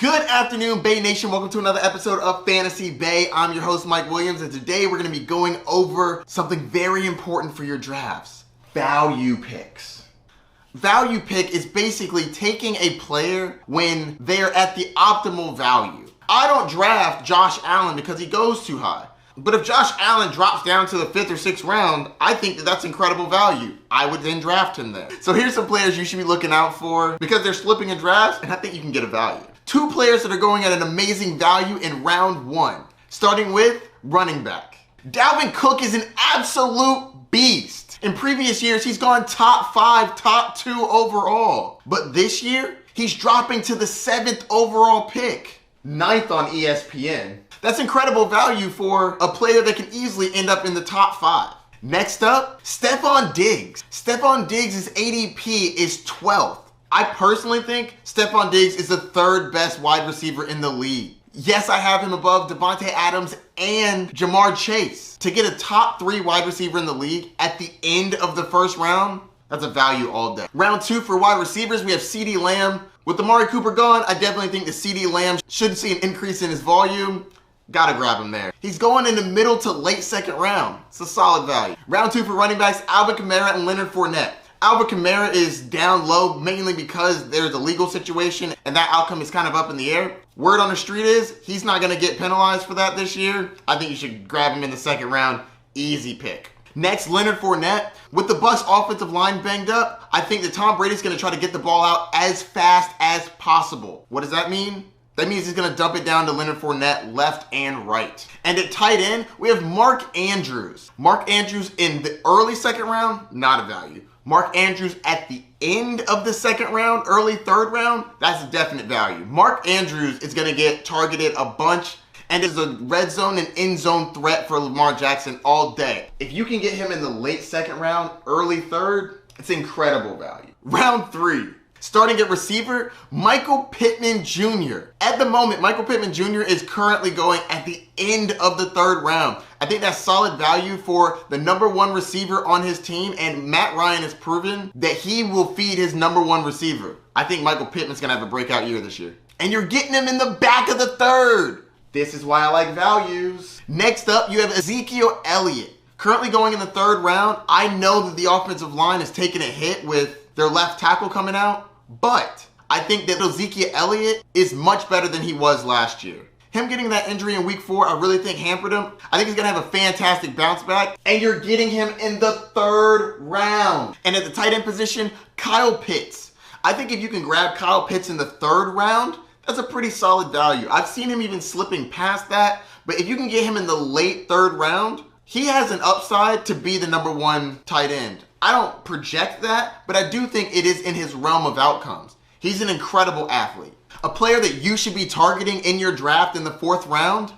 Good afternoon, Bay Nation. Welcome to another episode of Fantasy Bay. I'm your host, Mike Williams, and today we're going to be going over something very important for your drafts. Value picks. Value pick is basically taking a player when they're at the optimal value. I don't draft Josh Allen because he goes too high. But if Josh Allen drops down to the 5th or 6th round, I think that that's incredible value. I would then draft him there. So here's some players you should be looking out for because they're slipping in drafts, and I think you can get a value. Two players that are going at an amazing value in round one, starting with running back. Dalvin Cook is an absolute beast. In previous years, he's gone top 5, top 2 overall. But this year, he's dropping to the 7th overall pick, 9th on ESPN. That's incredible value for a player that can easily end up in the top 5. Next up, Stephon Diggs. Stephon Diggs' ADP is 12th. I personally think Stephon Diggs is the 3rd best wide receiver in the league. Yes, I have him above Devontae Adams and Jamar Chase. To get a top 3 wide receiver in the league at the end of the 1st round, that's a value all day. Round 2 for wide receivers, we have CeeDee Lamb. With Amari Cooper gone, I definitely think that CeeDee Lamb should see an increase in his volume. Gotta grab him there. He's going in the middle to late 2nd round. It's a solid value. Round 2 for running backs, Alvin Kamara and Leonard Fournette. Alvin Kamara is down low mainly because there's a legal situation and that outcome is kind of up in the air. Word on the street is he's not gonna get penalized for that this year. I think you should grab him in the 2nd round. Easy pick. Next, Leonard Fournette. With the Bucs offensive line banged up, I think that Tom Brady's gonna try to get the ball out as fast as possible. What does that mean? That means he's going to dump it down to Leonard Fournette left and right. And at tight end, we have Mark Andrews. Mark Andrews in the early 2nd round, not a value. Mark Andrews at the end of the 2nd round, early 3rd round, that's a definite value. Mark Andrews is going to get targeted a bunch and is a red zone and end zone threat for Lamar Jackson all day. If you can get him in the late 2nd round, early 3rd, it's incredible value. Round 3. Starting at receiver, Michael Pittman Jr. At the moment, Michael Pittman Jr. is currently going at the end of the 3rd round. I think that's solid value for the #1 receiver on his team, and Matt Ryan has proven that he will feed his #1 receiver. I think Michael Pittman's gonna have a breakout year this year. And you're getting him in the back of the 3rd. This is why I like values. Next up, you have Ezekiel Elliott. Currently going in the 3rd round. I know that the offensive line is taking a hit with their left tackle coming out. But I think that Ezekiel Elliott is much better than he was last year. Him getting that injury in week 4, I really think hampered him. I think he's going to have a fantastic bounce back. And you're getting him in the 3rd round. And at the tight end position, Kyle Pitts. I think if you can grab Kyle Pitts in the 3rd round, that's a pretty solid value. I've seen him even slipping past that. But if you can get him in the late 3rd round, he has an upside to be the #1 tight end. I don't project that, but I do think it is in his realm of outcomes. He's an incredible athlete. A player that you should be targeting in your draft in the 4th round,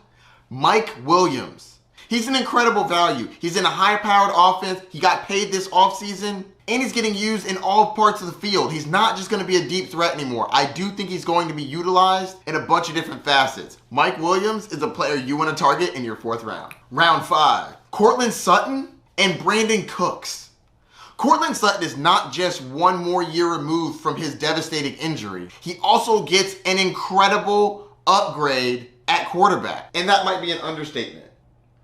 Mike Williams. He's an incredible value. He's in a high-powered offense. He got paid this offseason, and he's getting used in all parts of the field. He's not just going to be a deep threat anymore. I do think he's going to be utilized in a bunch of different facets. Mike Williams is a player you want to target in your 4th round. Round 5, Courtland Sutton and Brandon Cooks. Courtland Sutton is not just one more year removed from his devastating injury. He also gets an incredible upgrade at quarterback. And that might be an understatement.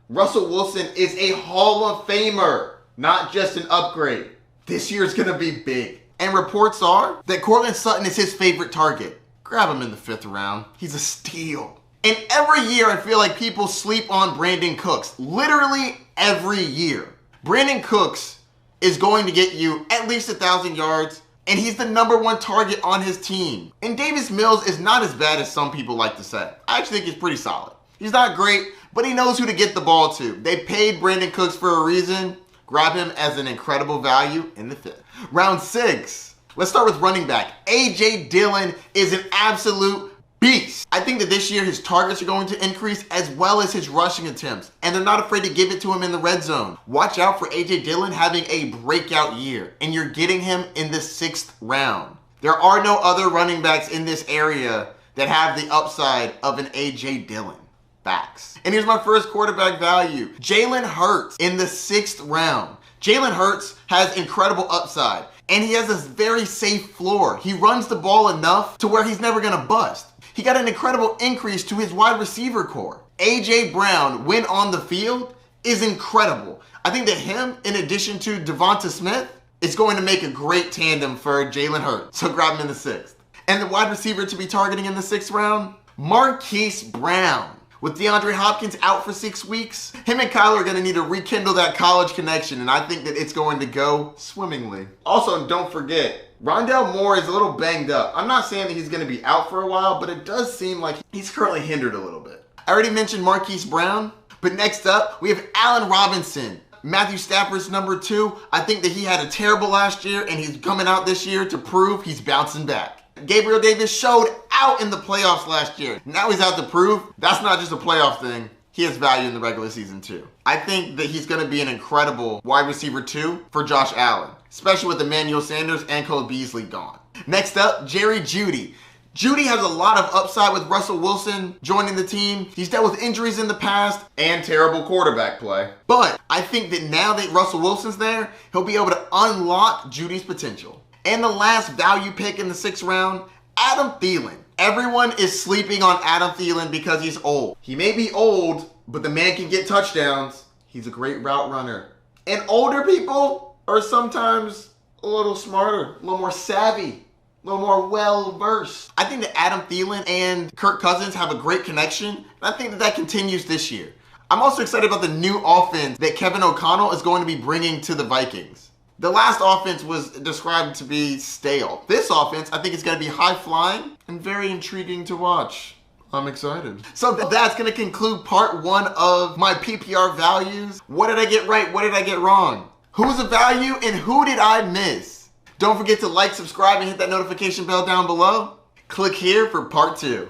Russell Wilson is a Hall of Famer, not just an upgrade. This year is going to be big. And reports are that Courtland Sutton is his favorite target. Grab him in the 5th round. He's a steal. And every year I feel like people sleep on Brandon Cooks. Literally every year. Brandon Cooks is going to get you at least 1,000 yards, and he's the #1 target on his team. And Davis Mills is not as bad as some people like to say. I actually think he's pretty solid. He's not great, but he knows who to get the ball to. They paid Brandon Cooks for a reason. Grab him as an incredible value in the 5th. Round 6. Let's start with running back. A.J. Dillon is an absolute beast. I think that this year his targets are going to increase as well as his rushing attempts. And they're not afraid to give it to him in the red zone. Watch out for A.J. Dillon having a breakout year. And you're getting him in the 6th round. There are no other running backs in this area that have the upside of an A.J. Dillon. Facts. And here's my first quarterback value. Jalen Hurts in the 6th round. Jalen Hurts has incredible upside. And he has a very safe floor. He runs the ball enough to where he's never going to bust. he got an incredible increase to his wide receiver core. A.J. Brown, when on the field, is incredible. I think that him, in addition to Devonta Smith, is going to make a great tandem for Jalen Hurts. So grab him in the 6th. And the wide receiver to be targeting in the 6th round, Marquise Brown. With DeAndre Hopkins out for 6 weeks, him and Kyler are going to need to rekindle that college connection, and I think that it's going to go swimmingly. Also, don't forget, Rondale Moore is a little banged up. I'm not saying that he's going to be out for a while, but it does seem like he's currently hindered a little bit. I already mentioned Marquise Brown, but next up, we have Allen Robinson. Matthew Stafford's number 2. I think that he had a terrible last year, and he's coming out this year to prove he's bouncing back. Gabriel Davis showed out in the playoffs last year. Now he's out to prove that's not just a playoff thing. He has value in the regular season too. I think that he's going to be an incredible wide receiver 2 for Josh Allen, especially with Emmanuel Sanders and Cole Beasley gone. Next up, Jerry Jeudy. Jeudy has a lot of upside with Russell Wilson joining the team. He's dealt with injuries in the past and terrible quarterback play. But I think that now that Russell Wilson's there, he'll be able to unlock Jeudy's potential. And the last value pick in the 6th round, Adam Thielen. Everyone is sleeping on Adam Thielen because he's old. He may be old, but the man can get touchdowns. He's a great route runner. And older people are sometimes a little smarter, a little more savvy, a little more well-versed. I think that Adam Thielen and Kirk Cousins have a great connection, and I think that that continues this year. I'm also excited about the new offense that Kevin O'Connell is going to be bringing to the Vikings. The last offense was described to be stale. This offense, I think, is going to be high-flying and very intriguing to watch. I'm excited. So that's going to conclude part 1 of my PPR values. What did I get right? What did I get wrong? Who's a value and who did I miss? Don't forget to like, subscribe, and hit that notification bell down below. Click here for part 2.